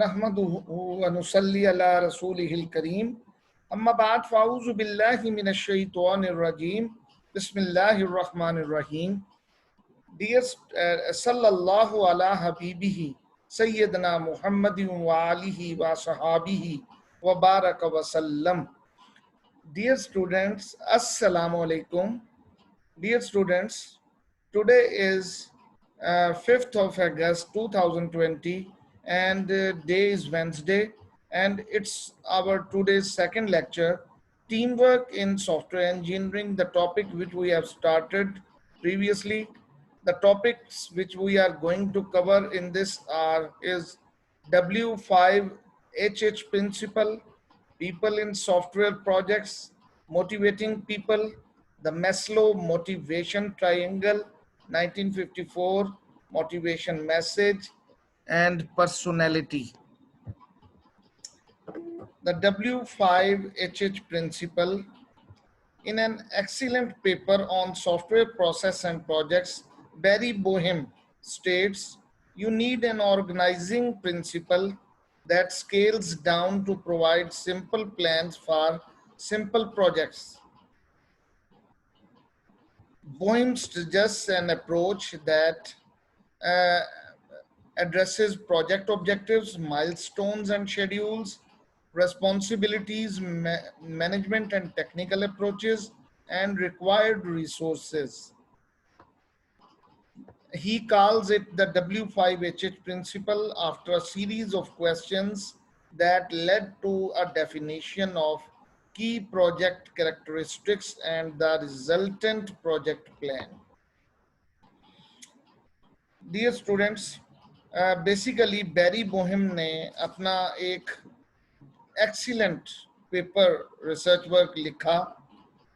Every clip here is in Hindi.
नहमदुहु व नुसल्ली अला रसूलिहिल करीम अम्मा बाद फ़ाऊज़ु बिल्लाहि मिनश शैतानिर रजीम बिस्मिल्लाहिर रहमानिर रहीम डियर सल्लल्लाहु अला हबीबिही सय्यदना मुहम्मदिन व आलिहि व सहाबिही व बारक व सल्लम। Dear students, Assalamu alaikum. Dear students, today is 5th of August 2020 and day is Wednesday, and it's our today's second lecture, Teamwork in Software Engineering, the topic which we have started previously. The topics which we are going to cover in this is W5HH principle, people in software projects, motivating people, the Maslow motivation triangle, 1954, motivation message, and personality. The W5HH principle. In an excellent paper on software process and projects, Barry Boehm states, you need an organizing principle that scales down to provide simple plans for simple projects. Boehm suggests an approach that uh, addresses project objectives, milestones and schedules, responsibilities, management and technical approaches, and required resources. He calls it the W5HH principle after a series of questions that led to a definition of key project characteristics and the resultant project plan. Dear students, basically Barry Boehm ने अपना एक एक्सीलेंट पेपर रिसर्च वर्क लिखा,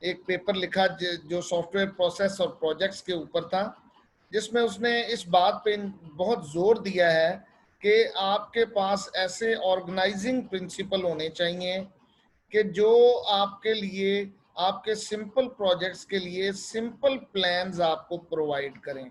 एक पेपर लिखा जो सॉफ्टवेयर प्रोसेस और प्रोजेक्ट्स के ऊपर था, जिसमें उसने इस बात पे बहुत जोर दिया है कि आपके पास ऐसे ऑर्गेनाइजिंग प्रिंसिपल होने चाहिए कि जो आपके लिए, आपके सिंपल प्रोजेक्ट्स के लिए सिंपल प्लान्स आपको प्रोवाइड करें।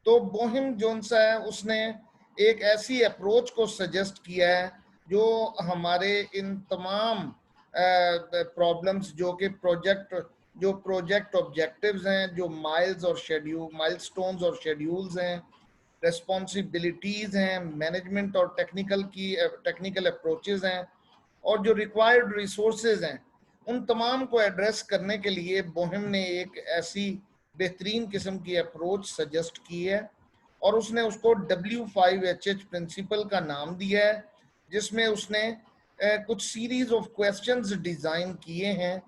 तो बोहिम जोन्स है, उसने एक ऐसी अप्रोच को सजेस्ट किया है जो हमारे इन तमाम प्रॉब्लम्स जो कि प्रोजेक्ट ऑब्जेक्टिव्स हैं, जो माइलस्टोन्स और शेड्यूल्स हैं, रेस्पॉन्सिबिलिटीज़ हैं, मैनेजमेंट और टेक्निकल अप्रोचेस हैं, और जो रिक्वायर्ड रिसोर्सेज हैं, उन तमाम को एड्रेस करने के लिए बोहिम ने एक ऐसी बेहतरीन किस्म की अप्रोच सजेस्ट की है और उसने उसको W5HH प्रिंसिपल का नाम दिया है, जिसमें उसने कुछ सीरीज ऑफ क्वेश्चंस डिजाइन किए हैं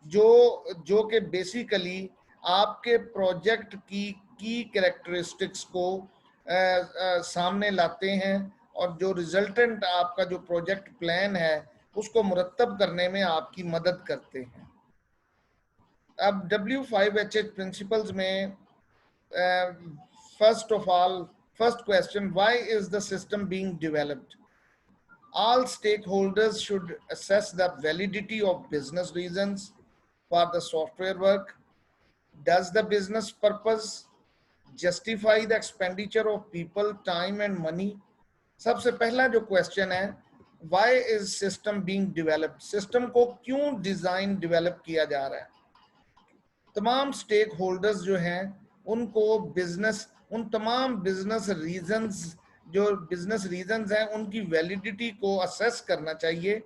जो कि बेसिकली आपके प्रोजेक्ट की कैरेक्टरिस्टिक्स को सामने लाते हैं और जो रिजल्टेंट आपका जो प्रोजेक्ट प्लान है उसको मुरत्तब करने में आपकी मदद करते हैं। अब W5HH प्रिंसिपल्स में first question, why is the system being developed? All stakeholders should assess the validity of business reasons for the software work. Does the business purpose justify the expenditure of people, time and money? सबसे पहला जो क्वेश्चन है, why is system being developed? System को क्यों डिजाइन डेवलप किया जा रहा है? तमाम स्टेक होल्डर्स जो हैं उनको उन तमाम बिजनेस रीजंस हैं उनकी वैलिडिटी को असेस करना चाहिए,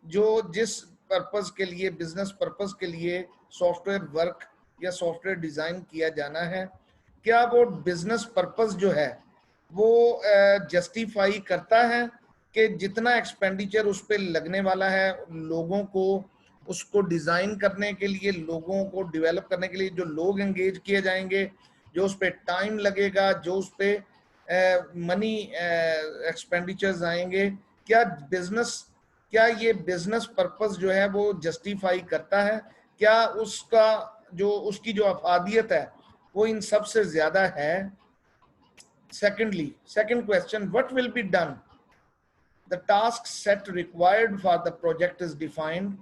जो जिस पर्पस के लिए, बिजनेस पर्पस के लिए सॉफ्टवेयर वर्क या सॉफ्टवेयर डिजाइन किया जाना है, क्या वो बिजनेस पर्पस जो है वो जस्टिफाई करता है कि जितना एक्सपेंडिचर उस पर लगने वाला है, लोगों को उसको डिजाइन करने के लिए, लोगों को डेवलप करने के लिए जो लोग एंगेज किए जाएंगे, जो उस पर टाइम लगेगा, जो उस पर मनी एक्सपेंडिचर्स आएंगे, क्या ये बिजनेस पर्पस जो है वो जस्टिफाई करता है? क्या उसकी जो अफादियत है वो इन सब से ज्यादा है? Second question, what will be done? The task set required for the project is defined.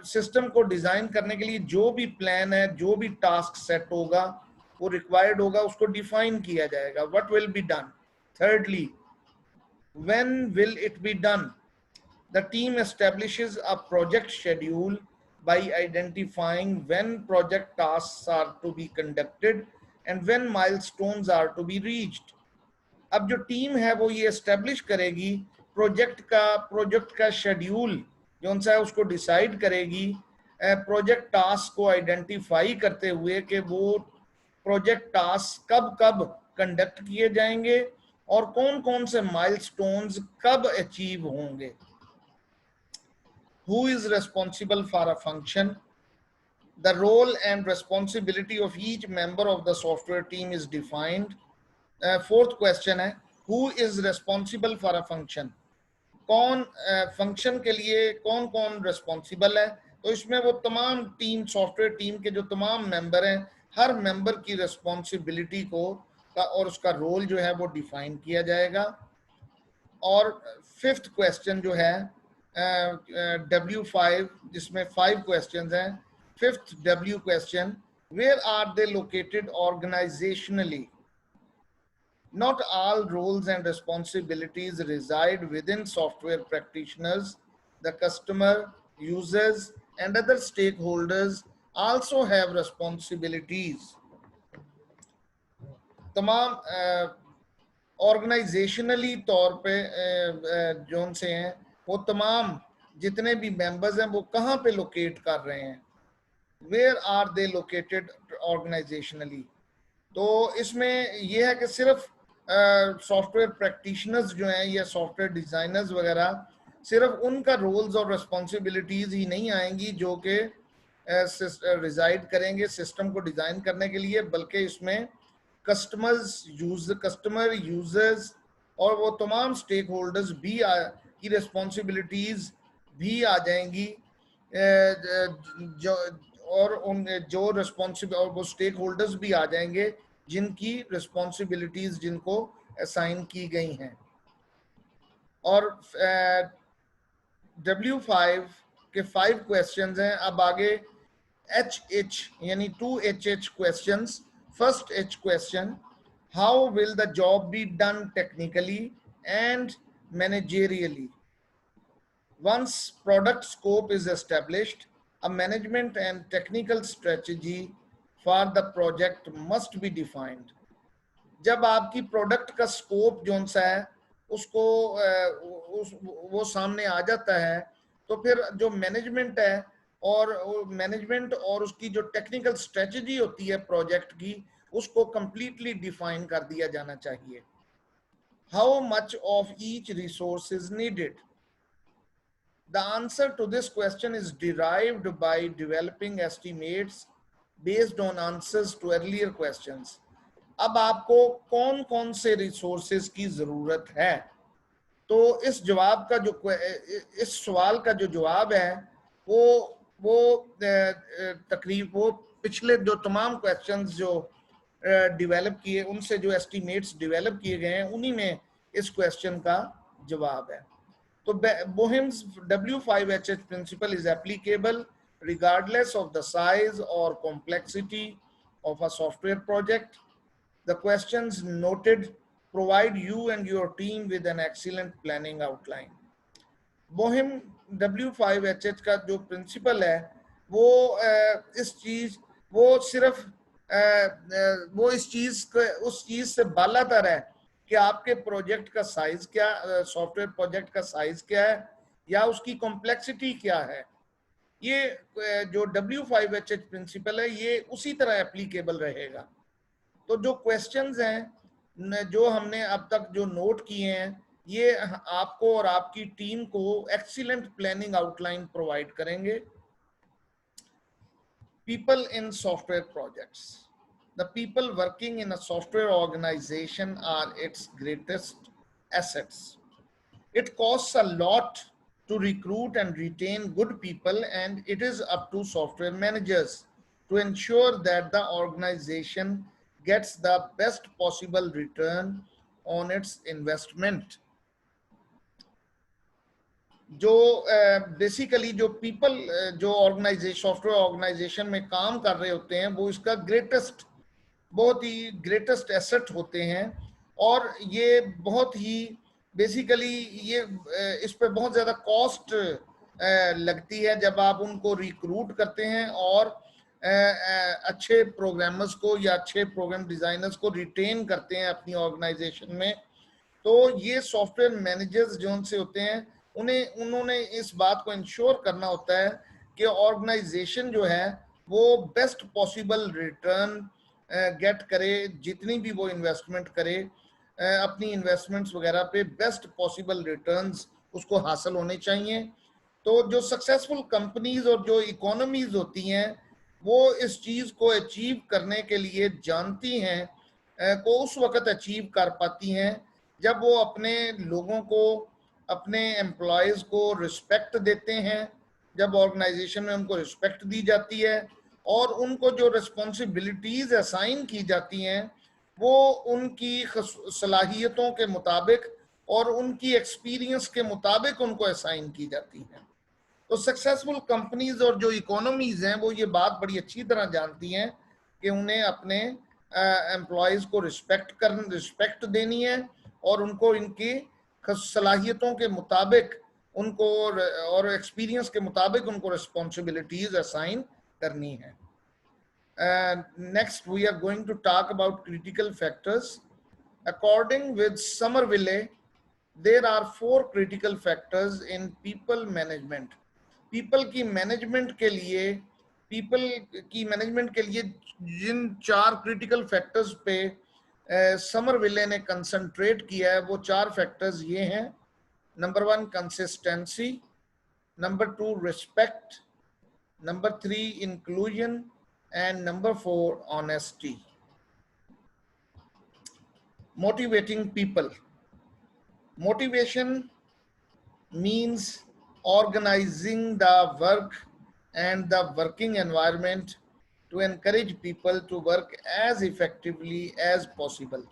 System को डिजाइन करने के लिए जो भी प्लान है, जो भी टास्क सेट होगा, वो रिक्वायर्ड होगा, उसको डिफाइन किया जाएगा। What will be done? thirdly, When will it be done? The team establishes a project schedule by identifying when project tasks are to be conducted and when milestones are to be reached. अब जो टीम है वो ये एस्टेब्लिश करेगी प्रोजेक्ट का शेड्यूल जो सा है उसको डिसाइड करेगी प्रोजेक्ट टास्क को आइडेंटिफाई करते हुए कि वो प्रोजेक्ट टास्क कब कब कंडक्ट किए जाएंगे और कौन कौन से माइलस्टोन्स कब अचीव होंगे. Who is responsible for a function? The role and responsibility of each member of the software team is defined. Fourth question है, who is responsible for a function? कौन फंक्शन के लिए कौन कौन रिस्पॉन्सिबल है? तो इसमें वो तमाम टीम सॉफ्टवेयर टीम के जो तमाम मेंबर हैं, हर मेंबर की रिस्पॉन्सिबिलिटी को और उसका रोल जो है वो डिफाइन किया जाएगा. और फिफ्थ क्वेश्चन जो है W5 जिसमें 5 क्वेश्चंस हैं. Fifth W question, where are they located organizationally? Not all roles and responsibilities reside within software practitioners. The customer, users, and other stakeholders also have responsibilities. तमाम ऑर्गेनाइजेशनली तौर पे जोन से हैं वो तमाम जितने भी मेंबर्स हैं वो कहाँ पे लोकेट कर रहे हैं? Where are they located organizationally? तो इसमें यह है कि सिर्फ सॉफ्टवेयर प्रैक्टिशनर्स जो हैं या सॉफ्टवेयर डिजाइनर्स वगैरह सिर्फ उनका रोल्स और रिस्पॉन्सिबिलिटीज ही नहीं आएंगी जो कि रिजाइड करेंगे सिस्टम को डिजाइन करने के लिए, बल्कि इसमें कस्टमर यूजर्स और वो तमाम स्टेक होल्डर्स भी की रिस्पॉन्सिबिलिटीज भी आ जाएंगी जो और उन जो रिस्पॉन्सिबल और वो स्टेक होल्डर्स भी आ जाएंगे जिनकी रिस्पॉन्सिबिलिटीज जिनको असाइन की गई हैं. और W5 के 5 क्वेश्चंस हैं. अब आगे HH यानी 2 HH questions. First H question, how will the job be done technically and managerially? Once product scope is established, a management and technical strategy for the project must be defined. जब आपकी प्रोडक्ट का स्कोप जो सा है उसको वो सामने आ जाता है तो फिर जो मैनेजमेंट है और उसकी जो टेक्निकल स्ट्रेटजी होती है प्रोजेक्ट की उसको कंप्लीटली डिफाइन कर दिया जाना चाहिए. How much of each resource is needed? The answer to this question is derived by developing estimates based on answers to earlier questions. अब आपको कौन कौन से रिसोर्सेज की जरूरत है? तो इस जवाब का जो इस सवाल का जो जवाब है वो तकरीब वो पिछले जो तमाम क्वेश्चंस जो डेवलप किए उनसे जो एस्टिमेट्स डेवलप किए गए हैं उन्हीं में इस क्वेश्चन का जवाब है. So Bohm's W5HH principle is applicable regardless of the size or complexity of a software project. The questions noted provide you and your team with an excellent planning outline. Bohm W5HH का जो principle है वो इस चीज से बालातर है कि आपके प्रोजेक्ट का साइज क्या, सॉफ्टवेयर प्रोजेक्ट का साइज क्या है या उसकी कॉम्प्लेक्सिटी क्या है. ये जो W5HH प्रिंसिपल है ये उसी तरह एप्लीकेबल रहेगा. तो जो क्वेश्चंस हैं जो हमने अब तक जो नोट किए हैं ये आपको और आपकी टीम को एक्सीलेंट प्लानिंग आउटलाइन प्रोवाइड करेंगे. People in software projects. The people working in a software organization are its greatest assets. It costs a lot to recruit and retain good people, and it is up to software managers to ensure that the organization gets the best possible return on its investment. जो बेसिकली जो पीपल जो ऑर्गेनाइजेशन सॉफ्टवेयर ऑर्गेनाइजेशन में काम कर रहे होते हैं वो इसका बहुत ही ग्रेटेस्ट एसेट होते हैं और ये बहुत ही बेसिकली ये इस पे बहुत ज़्यादा कॉस्ट लगती है जब आप उनको रिक्रूट करते हैं और अच्छे प्रोग्रामर्स को या अच्छे प्रोग्राम डिज़ाइनर्स को रिटेन करते हैं अपनी ऑर्गेनाइजेशन में। तो ये सॉफ्टवेयर मैनेजर्स जो उनसे होते हैं उन्होंने इस बात को इंश्योर करना होता है कि ऑर्गेनाइजेशन जो है वो बेस्ट पॉसिबल रिटर्न गेट करे, जितनी भी वो इन्वेस्टमेंट करे अपनी इन्वेस्टमेंट्स वगैरह पे बेस्ट पॉसिबल रिटर्न्स उसको हासिल होने चाहिए। तो जो सक्सेसफुल कंपनीज और जो इकोनॉमीज होती हैं वो इस चीज़ को अचीव करने के लिए जानती हैं को उस वक्त अचीव कर पाती हैं जब वो अपने लोगों को, अपने एम्प्लॉयज़ को रिस्पेक्ट देते हैं, जब ऑर्गेनाइजेशन में उनको रिस्पेक्ट दी जाती है और उनको जो रिस्पॉन्सिबिलिटीज़ असाइन की जाती हैं वो उनकी सलाहियतों के मुताबिक और उनकी एक्सपीरियंस के मुताबिक उनको असाइन की जाती हैं। तो सक्सेसफुल कंपनीज और जो इकोनॉमीज हैं वो ये बात बड़ी अच्छी तरह जानती हैं कि उन्हें अपने एम्प्लॉयज़ को रिस्पेक्ट देनी है और उनको इनकी सलाहियतों के मुताबिक उनको और एक्सपीरियंस के मुताबिक उनको रिस्पॉन्सिबिलिटीज असाइन करनी है। Next, we are going to talk about critical factors. According with Somerville, there are 4 critical factors in people management. People की management के लिए जिन 4 critical factors पे समरविले ने कंसंट्रेट किया है वो 4 factors ये हैं। Number 1 consistency, number 2 respect, number 3 inclusion, and number 4 honesty. Motivating people. Motivation means organizing the work and the working environment to encourage people to work as effectively as possible.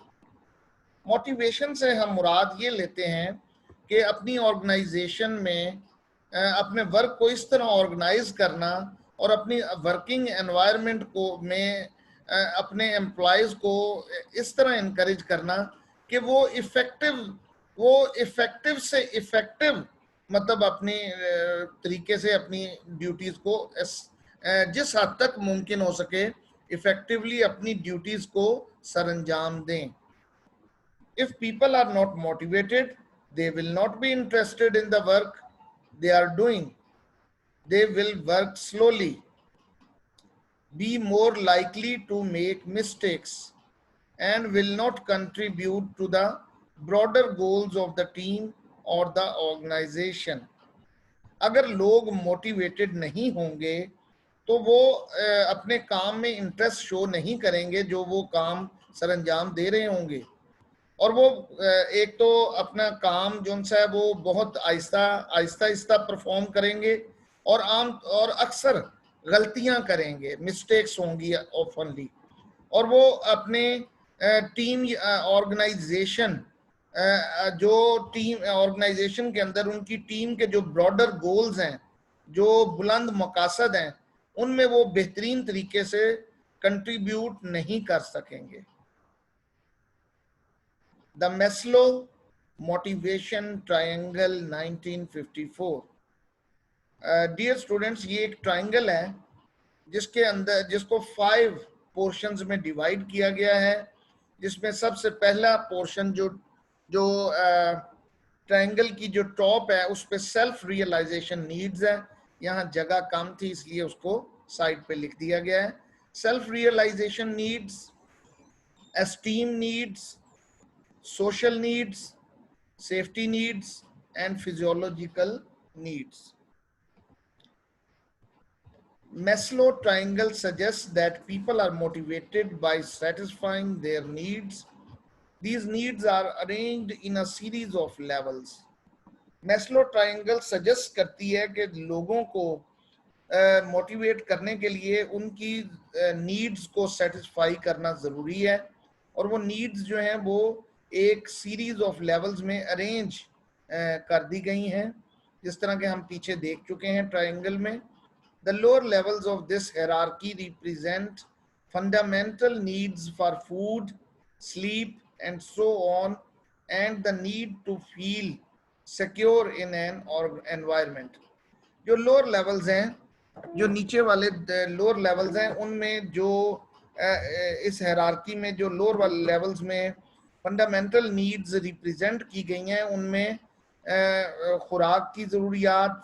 Motivation से हम मुराद ये लेते हैं कि अपनी ऑर्गेनाइजेशन में अपने वर्क को इस तरह ऑर्गेनाइज करना और अपनी वर्किंग एनवायरनमेंट को में अपने एम्प्लॉयज़ को इस तरह इनकरेज करना कि वो इफ़ेक्टिव से इफ़ेक्टिव मतलब अपनी तरीके से अपनी ड्यूटीज़ को जिस हद तक मुमकिन हो सके इफ़ेक्टिवली अपनी ड्यूटीज़ को सरअंजाम दें। If people are not motivated, they will not be interested in the work they are doing. They will work slowly, be more likely to make mistakes, and will not contribute to the broader goals of the team or the organization. अगर लोग मोटिवेटेड नहीं होंगे तो वो अपने काम में इंटरेस्ट शो नहीं करेंगे जो वो काम सरअंजाम दे रहे होंगे और वो एक तो अपना काम जो सा है वो बहुत आहिस्ता परफॉर्म करेंगे और अक्सर गलतियां करेंगे, मिस्टेक्स होंगी ऑफनली, और वो अपने टीम ऑर्गेनाइजेशन जो टीम ऑर्गेनाइजेशन के अंदर उनकी टीम के जो ब्रॉडर गोल्स हैं, जो बुलंद मकासद हैं, उनमें वो बेहतरीन तरीके से कंट्रीब्यूट नहीं कर सकेंगे। The Maslow Motivation Triangle 1954. Dear students, ये एक ट्राइंगल है जिसके अंदर जिसको 5 पोर्शंस में डिवाइड किया गया है, जिसमें सबसे पहला पोर्शन जो ट्राइंगल की जो टॉप है उस पे सेल्फ रियलाइजेशन नीड्स है। यहाँ जगह कम थी इसलिए उसको साइड पे लिख दिया गया है। Self realisation needs, esteem needs, social needs, safety needs, and physiological needs. Maslow triangle suggests that people are motivated by satisfying their needs. These needs are arranged in a series of levels. Maslow triangle suggest करती है कि लोगों को मोटिवेट करने के लिए उनकी नीड्स को सेटिस्फाई करना ज़रूरी है और वो नीड्स जो हैं वो एक सीरीज ऑफ लेवल्स में अरेंज कर दी गई हैं, जिस तरह के हम पीछे देख चुके हैं ट्रायंगल में। The lower levels of this hierarchy represent fundamental needs for food, sleep and so on, and the need to feel secure in an environment. जो लोअर लेवल्स हैं, जो नीचे वाले लोअर लेवल्स हैं, उनमें जो इस हायरार्की में जो लोअर वाले लेवल्स में फंडामेंटल नीड्स रिप्रेजेंट की गई हैं, उनमें खुराक की ज़रूरियात,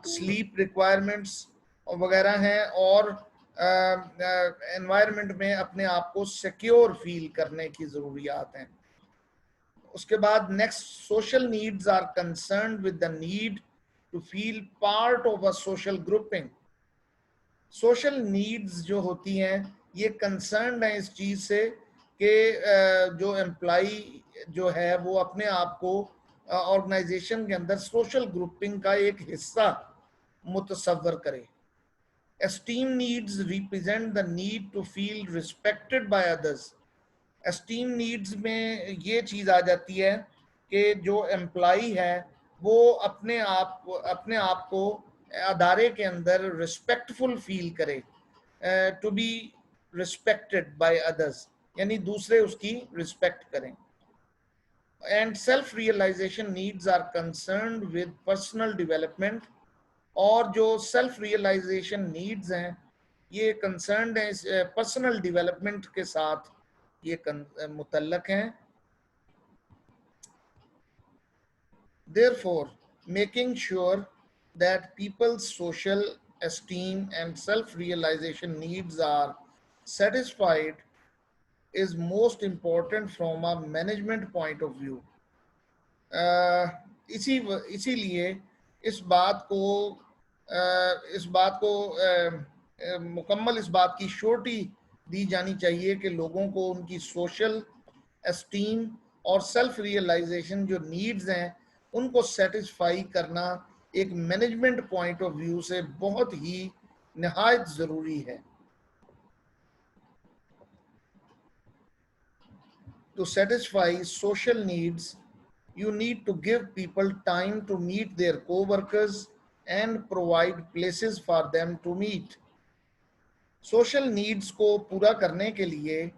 स्लीप रिक्वायरमेंट्स वगैरह हैं, और एनवायरनमेंट में अपने आप को सिक्योर फील करने की ज़रूरियात हैं. उसके बाद next, social needs are concerned with the need to feel part of a social grouping. Social needs जो होती हैं ये कंसर्न है इस चीज़ से कि जो एम्प्लॉई जो है वो अपने आप को ऑर्गेनाइजेशन के अंदर सोशल ग्रुपिंग का एक हिस्सा मुतसव्वर करे. Esteem needs represent the need to feel respected by others. Esteem needs में ये चीज़ आ जाती है कि जो एम्प्लॉई है वो अपने आप को अदारे के अंदर रिस्पेक्टफुल फील करे, to be respected by others, यानी दूसरे उसकी रिस्पेक्ट करें. And self realisation needs are concerned with personal development. और जो सेल्फ रियलाइजेशन नीड्स हैं ये कंसर्न्ड हैं पर्सनल डेवलपमेंट के साथ, ये मुतल्लक हैं. Therefore, making sure that people's social esteem and self-realization needs are satisfied is most important from a management point of view. इसीलिए इस बात को मुकम्मल इस बात की श्योरिटी दी जानी चाहिए कि लोगों को उनकी सोशल एस्टीम और सेल्फ रियलाइजेशन जो नीड्स हैं उनको सेटिस्फाई करना एक मैनेजमेंट पॉइंट ऑफ व्यू से बहुत ही निहायत ज़रूरी है. To satisfy social needs, you need to give people time to meet their co-workers and provide places for them to meet. Social needs को पूरा करने के लिए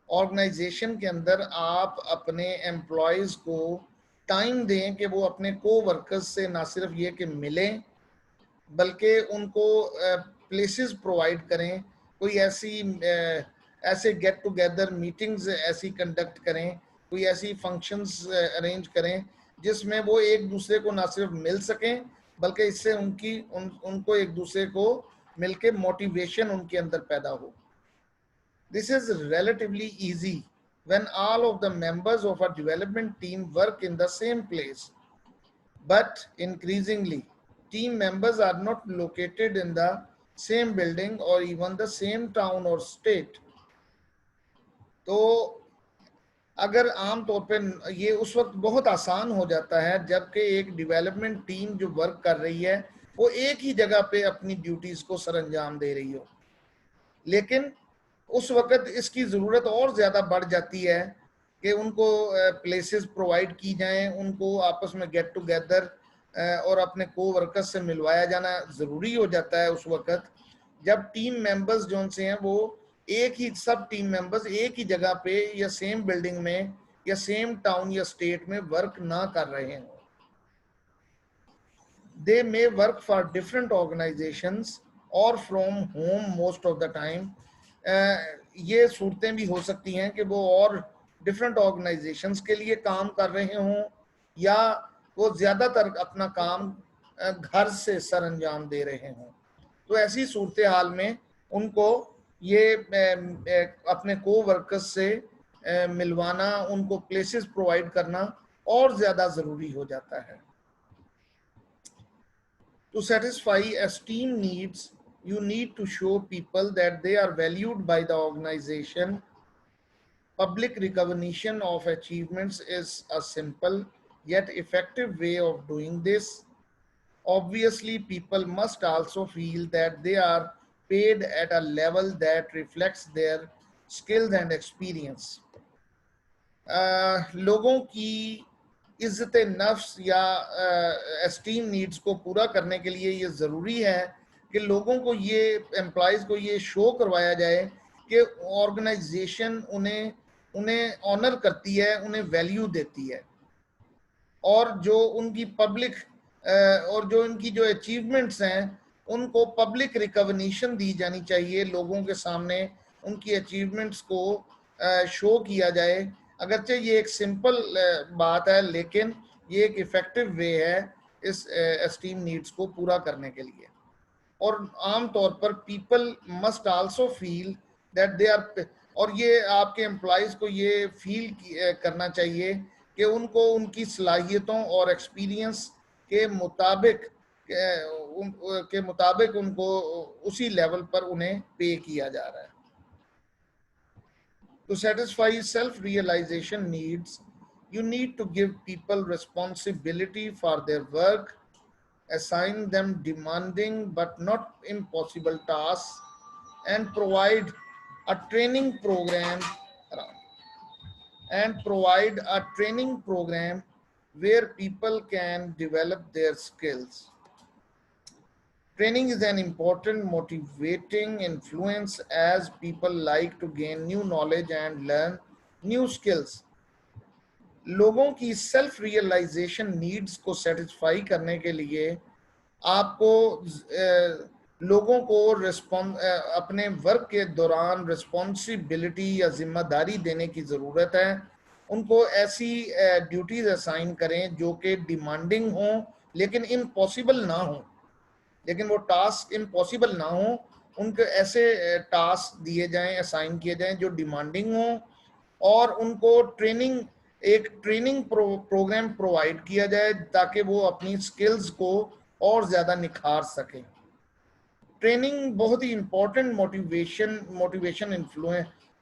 ऑर्गेनाइजेशन के अंदर आप अपने एम्प्लॉयज़ को टाइम दें कि वो अपने को वर्कर्स से ना सिर्फ ये कि मिलें बल्कि उनको प्लेसेस प्रोवाइड करें, कोई ऐसे गेट टुगेदर मीटिंग्स ऐसी कंडक्ट करें, कोई ऐसी फंक्शंस अरेंज करें जिसमें वो एक दूसरे को ना सिर्फ मिल सकें बल्कि इससे उनको एक दूसरे को मिलके मोटिवेशन उनके अंदर पैदा हो. This is relatively easy when all of the members of a development team work in the same place. But increasingly, team members are not located in the same building or even the same town or state. तो अगर आम तौर पे ये उस वक्त बहुत आसान हो जाता है जबकि एक डेवलपमेंट टीम जो वर्क कर रही है वो एक ही जगह पे अपनी ड्यूटीज को सरअंजाम दे रही हो, लेकिन उस वक्त इसकी ज़रूरत और ज़्यादा बढ़ जाती है कि उनको प्लेसेस प्रोवाइड की जाएं, उनको आपस में गेट टुगेदर और अपने को वर्कर्स से मिलवाया जाना ज़रूरी हो जाता है उस वक्त जब टीम मेंबर्स जो से हैं वो सब टीम मेंबर्स एक ही जगह पे या सेम बिल्डिंग में या सेम टाउन या स्टेट में वर्क ना कर रहे हों. They may work for different organizations or from home most of the time. ये सूरतें भी हो सकती हैं कि वो और डिफरेंट ऑर्गेनाइजेशंस के लिए काम कर रहे हों या वो ज़्यादातर अपना काम घर से सरअंजाम दे रहे हों. तो ऐसी सूरत हाल में उनको ये अपने को वर्कर्स से मिलवाना, उनको प्लेसेस प्रोवाइड करना और ज़्यादा ज़रूरी हो जाता है. To satisfy esteem needs, you need to show people that they are valued by the organization. Public recognition of achievements is a simple yet effective way of doing this. Obviously, people must also feel that they are paid at a level that reflects their skills and experience. लोगों की इज्जत नफ्स या एस्टीम नीड्स को पूरा करने के लिए ये ज़रूरी है कि लोगों को ये एम्प्लॉयज़ को ये शो करवाया जाए कि ऑर्गेनाइजेशन उन्हें ऑनर करती है, उन्हें वैल्यू देती है. और जो उनकी पब्लिक और जो उनकी जो अचीवमेंट्स हैं उनको पब्लिक रिकॉग्निशन दी जानी चाहिए, लोगों के सामने उनकी अचीवमेंट्स को शो किया जाए। अगरचे ये एक सिंपल बात है, लेकिन ये एक इफेक्टिव वे है इस एस्टीम नीड्स को पूरा करने के लिए। और आम तौर पर people must also feel that they are, और ये आपके एम्प्लॉयज को ये फील करना चाहिए कि उनको उनकी सलाहियतों और एक्सपीरियंस के मुताबिक उनको उसी लेवल पर उन्हें पे किया जा रहा है। To satisfy self-realization needs, you need to give people responsibility for their work, assign them demanding but not impossible tasks, and a training program provide a training program where people can develop their skills. Training is an important motivating influence as people like to gain new knowledge and learn new skills. लोगों की सेल्फ रियलाइजेशन नीड्स को सेटिस्फाई करने के लिए आपको लोगों को अपने वर्क के दौरान रिस्पॉन्सिबिलिटी या जिम्मेदारी देने की ज़रूरत है। उनको ऐसी ड्यूटीज असाइन करें जो कि डिमांडिंग हों लेकिन इम्पॉसिबल ना हो, लेकिन वो टास्क इम्पॉसिबल ना हो। उनको ऐसे टास्क दिए जाएं, असाइन किए जाएं जो डिमांडिंग हों, और उनको एक ट्रेनिंग प्रोग्राम प्रोवाइड किया जाए ताकि वो अपनी स्किल्स को और ज़्यादा निखार सकें। ट्रेनिंग बहुत ही इंपॉर्टेंट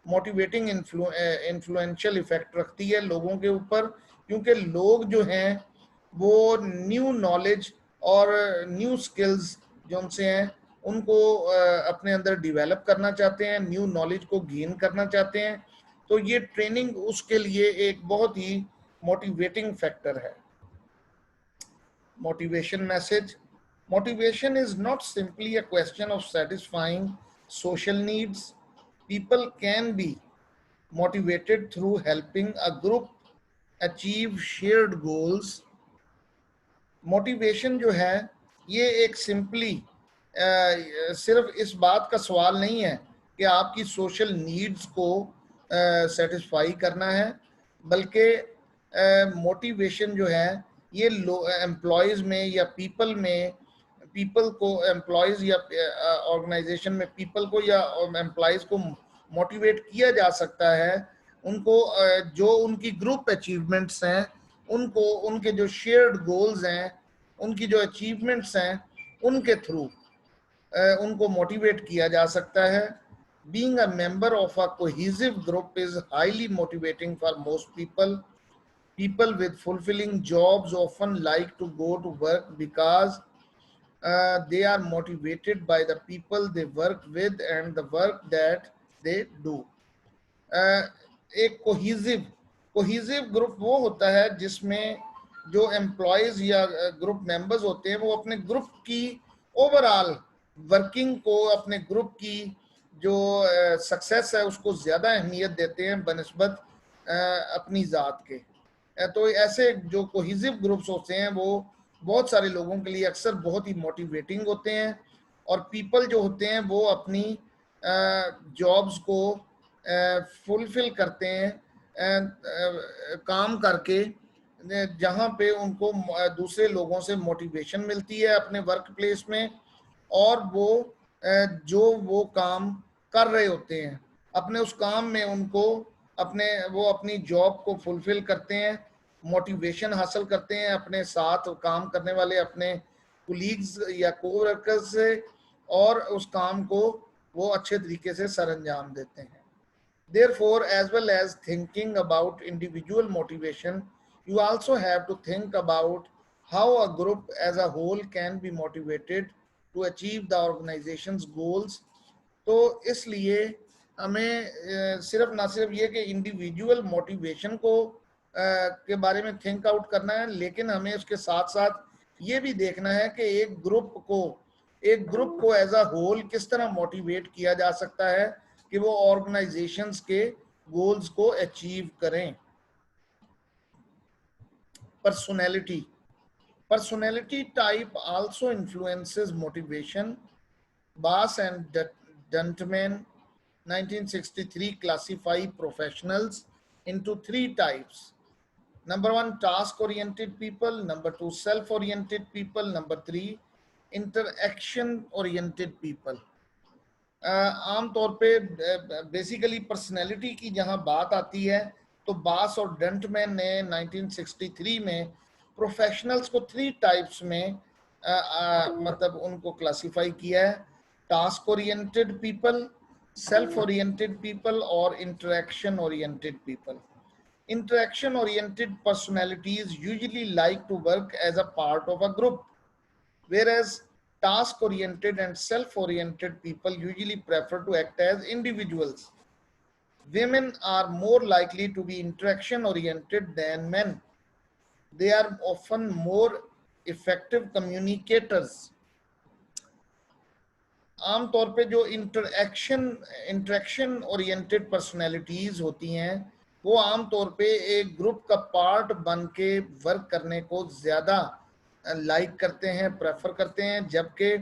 मोटिवेटिंग इन्फ्लुएंशियल इफेक्ट रखती है लोगों के ऊपर, क्योंकि लोग जो हैं वो न्यू नॉलेज और न्यू स्किल्स जो उनसे हैं उनको अपने अंदर डेवलप करना चाहते हैं, न्यू नॉलेज को गेन करना चाहते हैं। तो ये ट्रेनिंग उसके लिए एक बहुत ही मोटिवेटिंग फैक्टर है। Motivation message: motivation is not simply a question of satisfying social needs. People can be motivated through helping a group achieve shared goals. Motivation जो है ये एक सिंपली सिर्फ इस बात का सवाल नहीं है कि आपकी सोशल नीड्स को सेटिस्फाई करना है, बल्कि मोटिवेशन जो है ये एम्प्लॉयज़ में या पीपल को, एम्प्लॉयज़ या ऑर्गेनाइजेशन में पीपल को या एम्प्लॉयज़ को मोटिवेट किया जा सकता है। उनको जो उनकी ग्रुप अचीवमेंट्स हैं उनको, उनके जो शेयर्ड गोल्स हैं, उनकी जो अचीवमेंट्स हैं उनके थ्रू उनको मोटिवेट किया जा सकता है। Being a member of a cohesive group is highly motivating for most people. People with fulfilling jobs often like to go to work because they are motivated by the people they work with and the work that they do. एक कोहिजिव ग्रुप वो होता है जिसमें जो एम्प्लॉयज या ग्रुप मेंबर्स होते हैं वो अपने ग्रुप की ओवरऑल वर्किंग को, अपने ग्रुप की जो सक्सेस है उसको ज़्यादा अहमियत देते हैं बनिस्बत अपनी ज़ात के। तो ऐसे जो कोहिजिव ग्रुप्स होते हैं वो बहुत सारे लोगों के लिए अक्सर बहुत ही मोटिवेटिंग होते हैं, और पीपल जो होते हैं वो अपनी जॉब्स को फुलफिल करते हैं काम करके, जहाँ पे उनको दूसरे लोगों से मोटिवेशन मिलती है अपने वर्क प्लेस में, और वो जो वो काम कर रहे होते हैं अपने उस काम में उनको वो अपनी जॉब को फुलफिल करते हैं, मोटिवेशन हासिल करते हैं अपने साथ काम करने वाले अपने कुलीग्स या कोवर्कर्स से, और उस काम को वो अच्छे तरीके से सरअंजाम देते हैं। Therefore, as well as thinking about individual motivation, you also have to think about how a group as a whole can be motivated to achieve the organization's goals. तो इसलिए हमें सिर्फ ना सिर्फ ये कि इंडिविजुअल मोटिवेशन को के बारे में थिंक आउट करना है, लेकिन हमें उसके साथ साथ ये भी देखना है कि एक ग्रुप को एज अ होल किस तरह मोटिवेट किया जा सकता है कि वो ऑर्गेनाइजेशंस के गोल्स को अचीव करें। Personality type also influences motivation. Bass and Duntman 1963 classify professionals into three types. Number one, task oriented people. Number two, self oriented people. Number three, interaction oriented people. आमतौर पे बेसिकली पर्सनैलिटी की जहां बात आती है तो बास और डंटमैन ने 1963 में प्रोफेशनल्स को थ्री टाइप्स में मतलब उनको क्लासिफाई किया है: task oriented people, self oriented people और interaction oriented people. Interaction oriented personalities usually like to work as a part of a group, whereas task oriented and self oriented people usually prefer to act as individuals. Women are more likely to be interaction oriented than men. They are often more effective communicators. आमतौर पे जो इंटरेक्शन ओरिएंटेड पर्सनैलिटीज होती हैं वो आमतौर पे एक ग्रुप का पार्ट बन के वर्क करने को ज़्यादा लाइक करते हैं, प्रेफर करते हैं, जबकि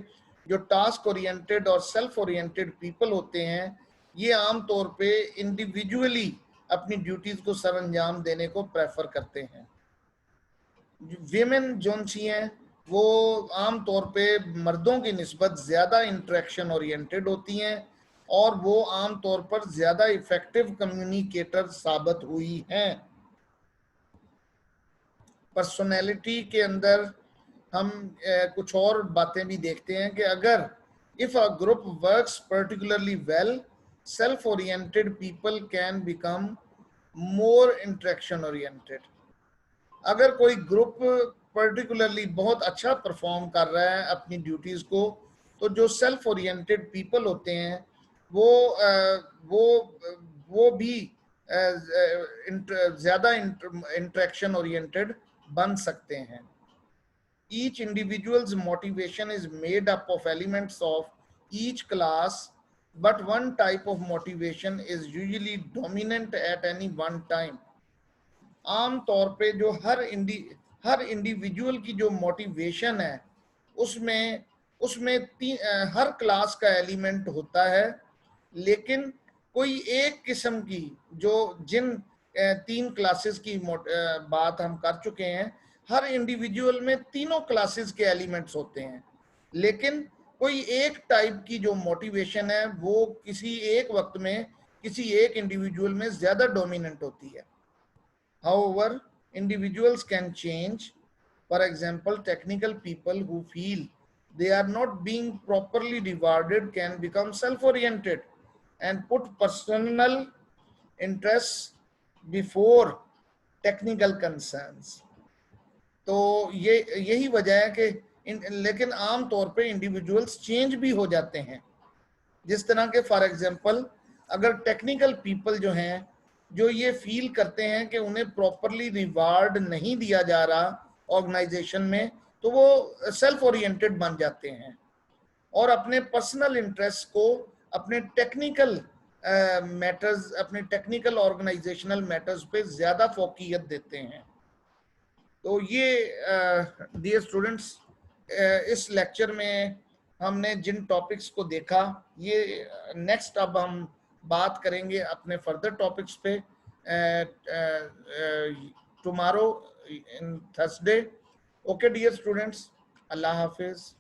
जो टास्क ओरिएंटेड और सेल्फ ओरिएंटेड पीपल होते हैं ये आमतौर पे इंडिविजुअली अपनी ड्यूटीज़ को सर अंजाम देने को प्रेफर करते हैं. विमेन जोन सी हैं वो आमतौर पे मर्दों की निस्बत ज़्यादा इंटरेक्शन ओरिएंटेड होती हैं और वो आमतौर पर ज़्यादा इफेक्टिव कम्युनिकेटर साबित हुई हैं. पर्सनैलिटी के अंदर हम कुछ और बातें भी देखते हैं कि अगर if a group works particularly well, self oriented people can become more interaction oriented. अगर कोई ग्रुप पर्टिकुलरली बहुत अच्छा परफॉर्म कर रहा है अपनी ड्यूटीज को तो जो सेल्फ ओरिएंटेड पीपल होते हैं वो भी ज्यादा इंटरेक्शन ओरिएंटेड बन सकते हैं. Each individual's motivation is made up of elements of each class, but one type of motivation is usually dominant at any one time. आम तौर पे जो हर इंडिविजुअल की जो मोटिवेशन है उसमें उसमें हर क्लास का एलिमेंट होता है, लेकिन कोई एक किस्म की जो जिन तीन क्लासेस की बात हम कर चुके हैं, हर इंडिविजुअल में तीनों क्लासेस के एलिमेंट्स होते हैं, लेकिन कोई एक टाइप की जो मोटिवेशन है वो किसी एक वक्त में किसी एक इंडिविजुअल में ज्यादा डोमिनेंट होती है. However, individuals can change. For example, technical people who feel they are not being properly rewarded can become self-oriented and put personal interests before technical concerns. तो यही वजह है कि लेकिन आम तौर पे इंडिविजुअल्स चेंज भी हो जाते हैं. जिस तरह के फॉर एग्जांपल अगर टेक्निकल पीपल जो हैं जो ये फील करते हैं कि उन्हें प्रॉपरली रिवार्ड नहीं दिया जा रहा ऑर्गेनाइजेशन में, तो वो सेल्फ ओरिएंटेड बन जाते हैं और अपने पर्सनल इंटरेस्ट को अपने टेक्निकल मैटर्स, अपने टेक्निकल ऑर्गेनाइजेशनल मैटर्स पे ज्यादा फोकियत देते हैं. तो ये डियर स्टूडेंट्स, इस लेक्चर में हमने जिन टॉपिक्स को देखा, ये नेक्स्ट अब हम बात करेंगे अपने फर्दर टॉपिक्स पे tomorrow in Thursday. Okay dear students, अल्लाह हाफिज.